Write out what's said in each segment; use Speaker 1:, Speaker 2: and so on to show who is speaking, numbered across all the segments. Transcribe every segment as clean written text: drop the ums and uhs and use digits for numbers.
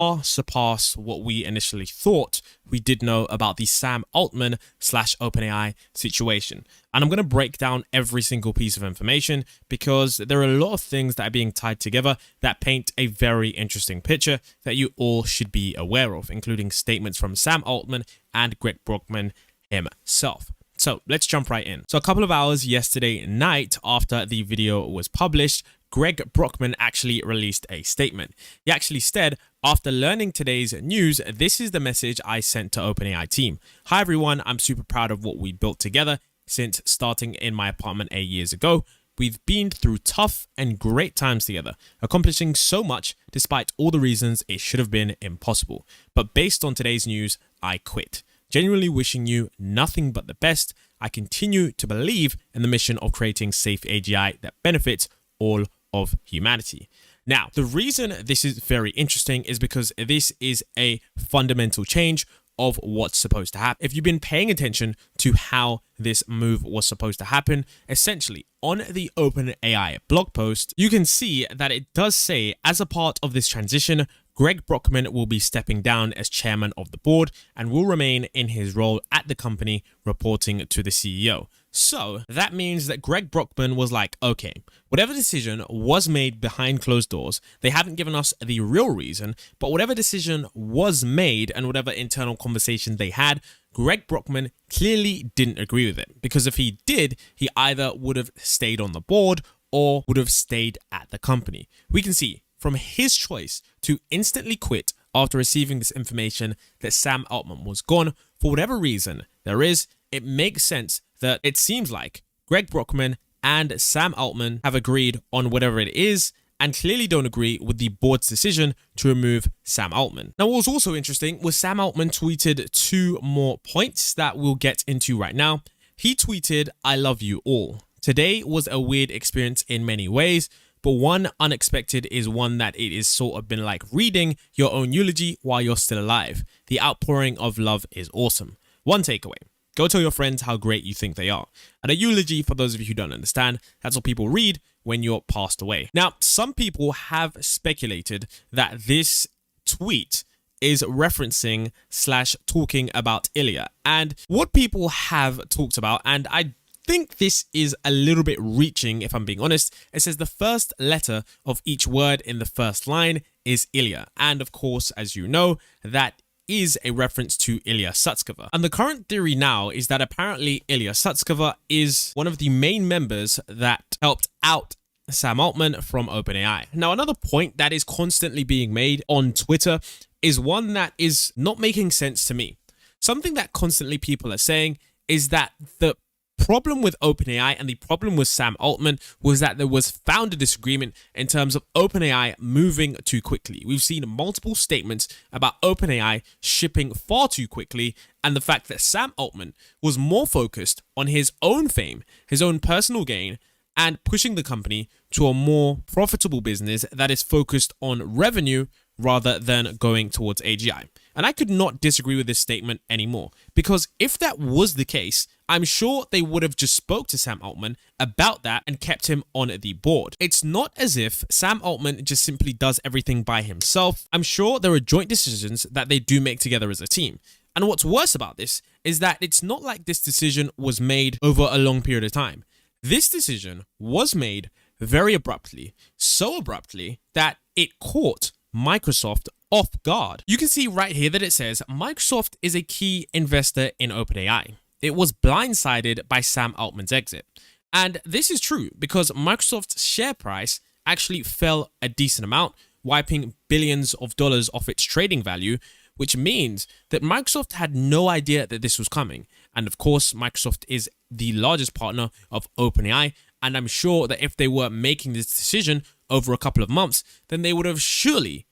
Speaker 1: far surpass what we initially thought we did know about the Sam Altman / OpenAI situation. And I'm going to break down every single piece of information because there are a lot of things that are being tied together that paint a very interesting picture that you all should be aware of, including statements from Sam Altman and Greg Brockman himself. So let's jump right in. So a couple of hours yesterday night after the video was published, Greg Brockman actually released a statement. He actually said, after learning today's news, this is the message I sent to OpenAI team. Hi everyone, I'm super proud of what we built together since starting in my apartment 8 years ago. We've been through tough and great times together, accomplishing so much despite all the reasons it should have been impossible. But based on today's news, I quit. Genuinely wishing you nothing but the best. I continue to believe in the mission of creating safe AGI that benefits all of humanity. Now, the reason this is very interesting is because this is a fundamental change of what's supposed to happen. If you've been paying attention to how this move was supposed to happen, essentially on the OpenAI blog post, you can see that it does say, as a part of this transition, Greg Brockman will be stepping down as chairman of the board and will remain in his role at the company, reporting to the CEO. So that means that Greg Brockman was like, okay, whatever decision was made behind closed doors, they haven't given us the real reason, but whatever decision was made and whatever internal conversation they had, Greg Brockman clearly didn't agree with it, because if he did, he either would have stayed on the board or would have stayed at the company. We can see from his choice to instantly quit after receiving this information that Sam Altman was gone, for whatever reason there is, it makes sense that it seems like Greg Brockman and Sam Altman have agreed on whatever it is and clearly don't agree with the board's decision to remove Sam Altman. Now, what was also interesting was Sam Altman tweeted two more points that we'll get into right now. He tweeted, "I love you all. Today was a weird experience in many ways, but one unexpected is one that it is sort of been like reading your own eulogy while you're still alive. The outpouring of love is awesome. One takeaway. Go tell your friends how great you think they are." And a eulogy, for those of you who don't understand, that's what people read when you're passed away. Now, some people have speculated that this tweet is referencing / talking about Ilya. And what people have talked about, and I think this is a little bit reaching if I'm being honest, it says the first letter of each word in the first line is Ilya. And of course, as you know, that is a reference to Ilya Sutskever. And the current theory now is that apparently Ilya Sutskever is one of the main members that helped out Sam Altman from OpenAI. Now, another point that is constantly being made on Twitter is one that is not making sense to me. Something that constantly people are saying is that the problem with OpenAI and the problem with Sam Altman was that there was founder disagreement in terms of OpenAI moving too quickly. We've seen multiple statements about OpenAI shipping far too quickly, and the fact that Sam Altman was more focused on his own fame, his own personal gain, and pushing the company to a more profitable business that is focused on revenue rather than going towards AGI. And I could not disagree with this statement anymore, because if that was the case, I'm sure they would have just spoke to Sam Altman about that and kept him on the board. It's not as if Sam Altman just simply does everything by himself. I'm sure there are joint decisions that they do make together as a team. And what's worse about this is that it's not like this decision was made over a long period of time. This decision was made very abruptly, so abruptly that it caught Microsoft off guard. You can see right here that it says Microsoft is a key investor in OpenAI. It was blindsided by Sam Altman's exit. And this is true because Microsoft's share price actually fell a decent amount, wiping billions of dollars off its trading value, which means that Microsoft had no idea that this was coming. And of course, Microsoft is the largest partner of OpenAI, and I'm sure that if they were making this decision over a couple of months, then they would have surely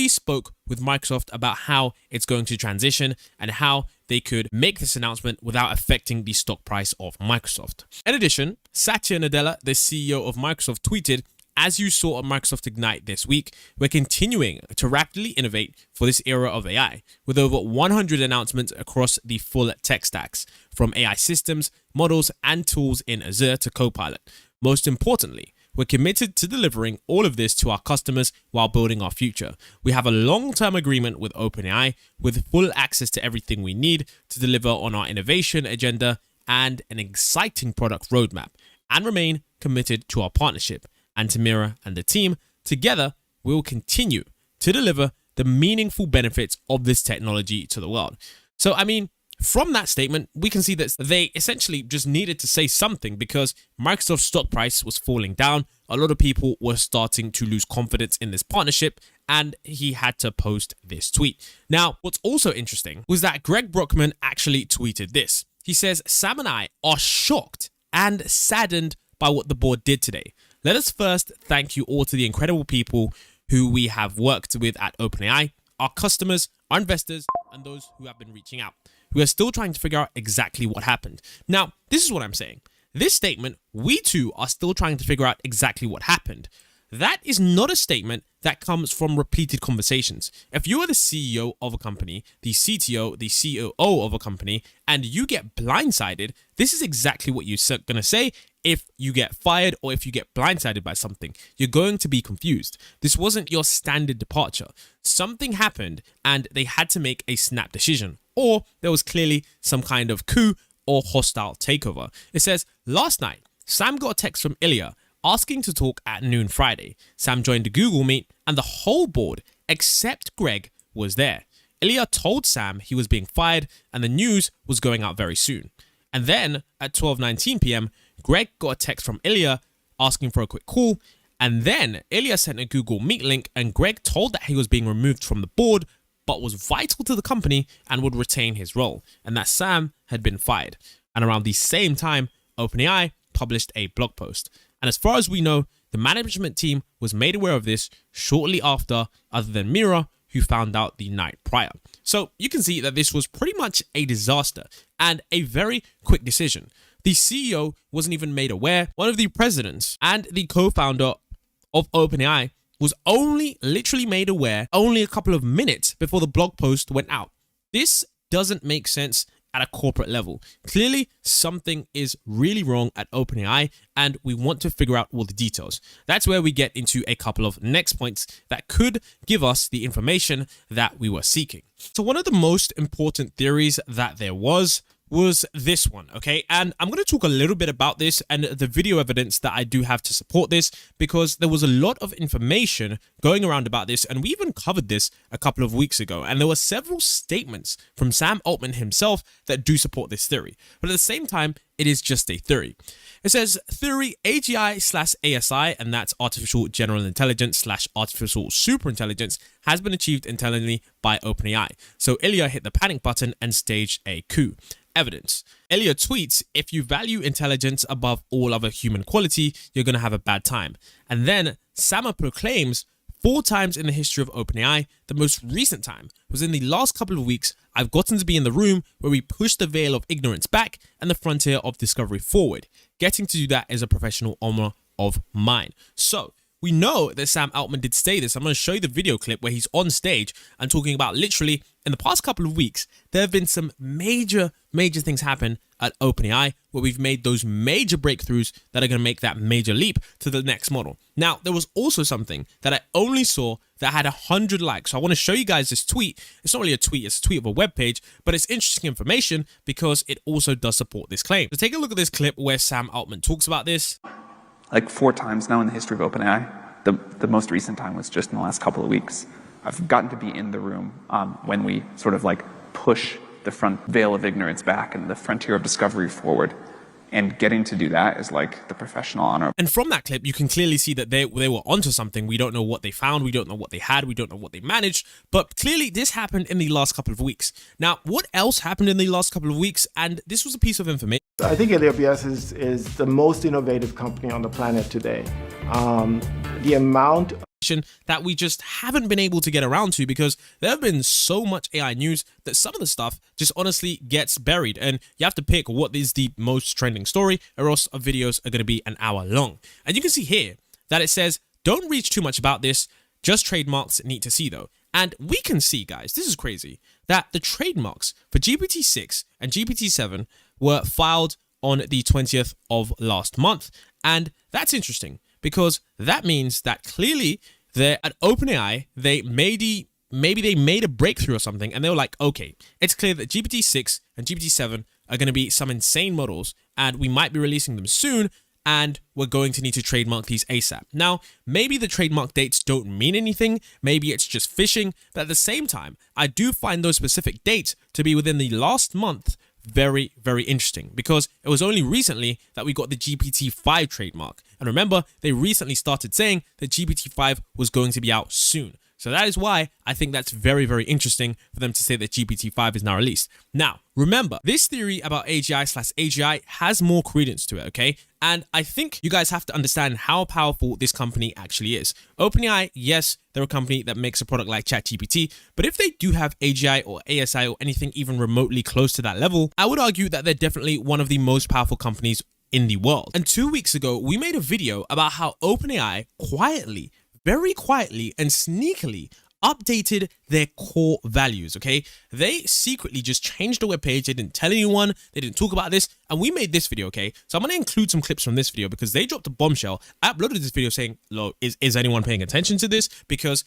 Speaker 1: spoke with Microsoft about how it's going to transition and how they could make this announcement without affecting the stock price of Microsoft. In addition, Satya Nadella, the CEO of Microsoft, tweeted, "As you saw at Microsoft Ignite this week, we're continuing to rapidly innovate for this era of AI, with over 100 announcements across the full tech stacks, from AI systems, models, and tools in Azure to Copilot. Most importantly, we're committed to delivering all of this to our customers while building our future. We have a long-term agreement with OpenAI with full access to everything we need to deliver on our innovation agenda and an exciting product roadmap, and remain committed to our partnership. And to Mira and the team, together, we will continue to deliver the meaningful benefits of this technology to the world. So, I mean, from that statement, we can see that they essentially just needed to say something because Microsoft's stock price was falling down. A lot of people were starting to lose confidence in this partnership, and he had to post this tweet. Now, what's also interesting was that Greg Brockman actually tweeted this. He says, "Sam and I are shocked and saddened by what the board did today. Let us first thank you all to the incredible people who we have worked with at OpenAI, our customers, our investors, and those who have been reaching out. We are still trying to figure out exactly what happened." Now, this is what I'm saying. This statement, we too are still trying to figure out exactly what happened. That is not a statement that comes from repeated conversations. If you are the CEO of a company, the CTO, the COO of a company, and you get blindsided, this is exactly what you're going to say if you get fired or if you get blindsided by something. You're going to be confused. This wasn't your standard departure. Something happened and they had to make a snap decision, or there was clearly some kind of coup or hostile takeover. It says, "Last night, Sam got a text from Ilya asking to talk at noon Friday. Sam joined a Google Meet and the whole board, except Greg, was there. Ilya told Sam he was being fired and the news was going out very soon. And then at 12:19 p.m., Greg got a text from Ilya asking for a quick call. And then Ilya sent a Google Meet link and Greg told that he was being removed from the board, but was vital to the company and would retain his role, and that Sam had been fired. And around the same time, OpenAI published a blog post. And as far as we know, the management team was made aware of this shortly after, other than Mira, who found out the night prior. So you can see that this was pretty much a disaster and a very quick decision. The CEO wasn't even made aware. One of the presidents and the co-founder of OpenAI was only literally made aware only a couple of minutes before the blog post went out. This doesn't make sense at a corporate level. Clearly, something is really wrong at OpenAI, and we want to figure out all the details. That's where we get into a couple of next points that could give us the information that we were seeking. So one of the most important theories that there was this one, okay? And I'm going to talk a little bit about this and the video evidence that I do have to support this, because there was a lot of information going around about this, and we even covered this a couple of weeks ago, and there were several statements from Sam Altman himself that do support this theory. But at the same time, it is just a theory. It says theory AGI/ASI, and that's artificial general intelligence / artificial superintelligence, has been achieved internally by OpenAI. So Ilya hit the panic button and staged a coup. Evidence. Ilya tweets, "If you value intelligence above all other human quality, you're going to have a bad time." And then Sam proclaims 4 times in the history of OpenAI, the most recent time was in the last couple of weeks, "I've gotten to be in the room where we push the veil of ignorance back and the frontier of discovery forward. Getting to do that is a professional honor of mine." So we know that Sam Altman did say this. I'm going to show you the video clip where he's on stage and talking about literally in the past couple of weeks, there have been some major things happen at OpenAI where we've made those major breakthroughs that are going to make that major leap to the next model. Now, there was also something that I only saw that had 100 likes. So I want to show you guys this tweet. It's not really a tweet, it's a tweet of a web page, but it's interesting information because it also does support this claim. So take a look at this clip where Sam Altman talks about this.
Speaker 2: Like 4 times now in the history of OpenAI. The most recent time was just in the last couple of weeks. I've gotten to be in the room when we sort of like push the front veil of ignorance back and the frontier of discovery forward. And getting to do that is like the professional honor.
Speaker 1: And from that clip, you can clearly see that they were onto something. We don't know what they found. We don't know what they had. We don't know what they managed. But clearly, this happened in the last couple of weeks. Now, what else happened in the last couple of weeks? And this was a piece of information.
Speaker 3: I think AWS is the most innovative company on the planet today. The amount
Speaker 1: that we just haven't been able to get around to because there have been so much AI news that some of the stuff just honestly gets buried, and you have to pick what is the most trending story, or else our videos are going to be an hour long. And you can see here that it says, "Don't reach too much about this, just trademarks need to see though." And we can see, guys, this is crazy, that the trademarks for GPT-6 and GPT-7 were filed on the 20th of last month. And that's interesting because that means that clearly they're at OpenAI, maybe they made a breakthrough or something, and they were like, okay, it's clear that GPT-6 and GPT-7 are going to be some insane models, and we might be releasing them soon, and we're going to need to trademark these ASAP. Now, maybe the trademark dates don't mean anything, maybe it's just fishing, but at the same time, I do find those specific dates to be within the last month very, very interesting, because it was only recently that we got the GPT-5 trademark. And remember, they recently started saying that GPT-5 was going to be out soon. So that is why I think that's very, very interesting for them to say that GPT-5 is now released. Now, remember, this theory about AGI/AGI has more credence to it, okay? And I think you guys have to understand how powerful this company actually is. OpenAI, yes, they're a company that makes a product like ChatGPT, but if they do have AGI or ASI or anything even remotely close to that level, I would argue that they're definitely one of the most powerful companies in the world. And 2 weeks ago, we made a video about how OpenAI very quietly and sneakily updated their core values, okay? They secretly just changed the webpage. They didn't tell anyone. They didn't talk about this. And we made this video, okay? So I'm going to include some clips from this video because they dropped a bombshell. I uploaded this video saying, "Lo, is anyone paying attention to this?" Because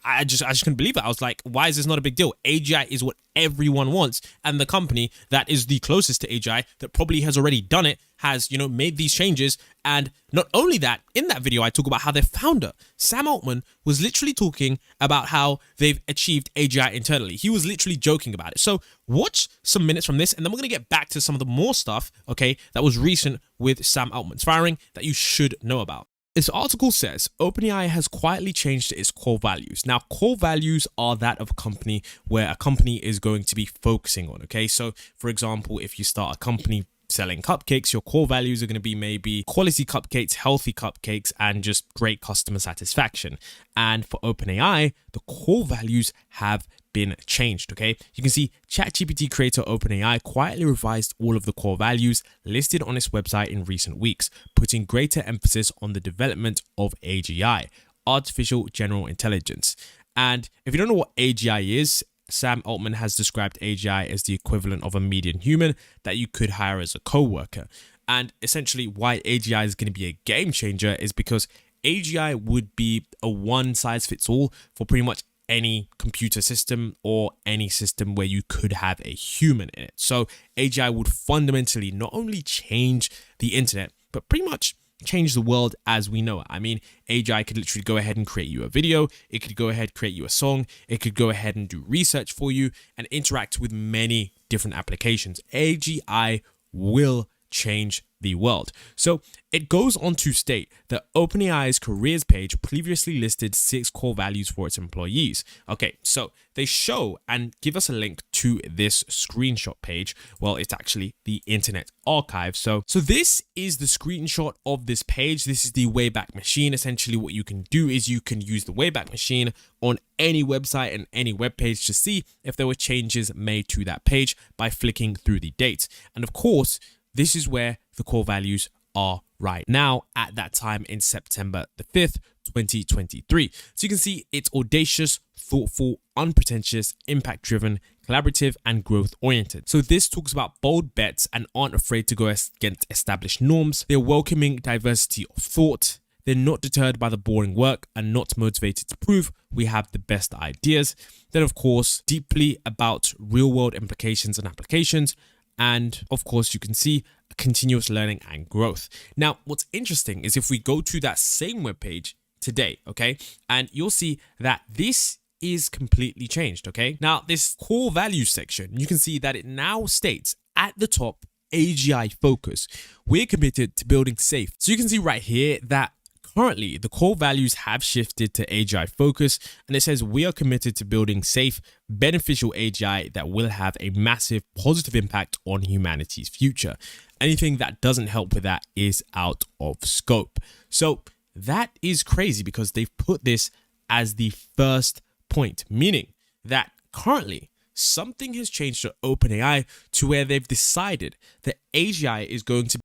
Speaker 1: I just couldn't believe it. I was like, why is this not a big deal? AGI is what everyone wants. And the company that is the closest to AGI, that probably has already done it, has, made these changes. And not only that, in that video, I talk about how their founder, Sam Altman, was literally talking about how they've achieved AGI internally. He was literally joking about it. So watch some minutes from this, and then we're going to get back to some of the more stuff, okay, that was recent with Sam Altman's firing that you should know about. This article says OpenAI has quietly changed its core values. Now, core values are that of a company where a company is going to be focusing on, okay? So, for example, if you start a company selling cupcakes, your core values are going to be maybe quality cupcakes, healthy cupcakes, and just great customer satisfaction. And for OpenAI, the core values have been changed, okay? You can see ChatGPT creator OpenAI quietly revised all of the core values listed on its website in recent weeks, putting greater emphasis on the development of AGI, artificial general intelligence. And if you don't know what AGI is, Sam Altman has described AGI as the equivalent of a median human that you could hire as a co-worker. And essentially why AGI is going to be a game changer is because AGI would be a one-size-fits-all for pretty much any computer system or any system where you could have a human in it. So AGI would fundamentally not only change the internet, but pretty much change the world as we know it. I mean, AGI could literally go ahead and create you a video. It could go ahead, create you a song. It could go ahead and do research for you and interact with many different applications. AGI will change the world. So it goes on to state that OpenAI's careers page previously listed 6 core values for its employees. Okay, so they show and give us a link to this screenshot page. Well, it's actually the Internet Archive. So this is the screenshot of this page. This is the Wayback Machine. Essentially, what you can do is you can use the Wayback Machine on any website and any web page to see if there were changes made to that page by flicking through the dates. And of course, this is where the core values are right now at that time in September the 5th, 2023. So you can see it's audacious, thoughtful, unpretentious, impact-driven, collaborative, and growth-oriented. So this talks about bold bets and aren't afraid to go against established norms. They're welcoming diversity of thought. They're not deterred by the boring work and not motivated to prove we have the best ideas. Then, of course, deeply about real-world implications and applications. And of course, you can see continuous learning and growth. Now, what's interesting is if we go to that same webpage today, okay, and you'll see that this is completely changed, okay? Now, this core values section, you can see that it now states at the top, AGI focus. We're committed to building safe. So you can see right here that currently, the core values have shifted to AGI focus, and it says we are committed to building safe, beneficial AGI that will have a massive positive impact on humanity's future. Anything that doesn't help with that is out of scope. So that is crazy because they've put this as the first point, meaning that currently something has changed to OpenAI to where they've decided that AGI is going to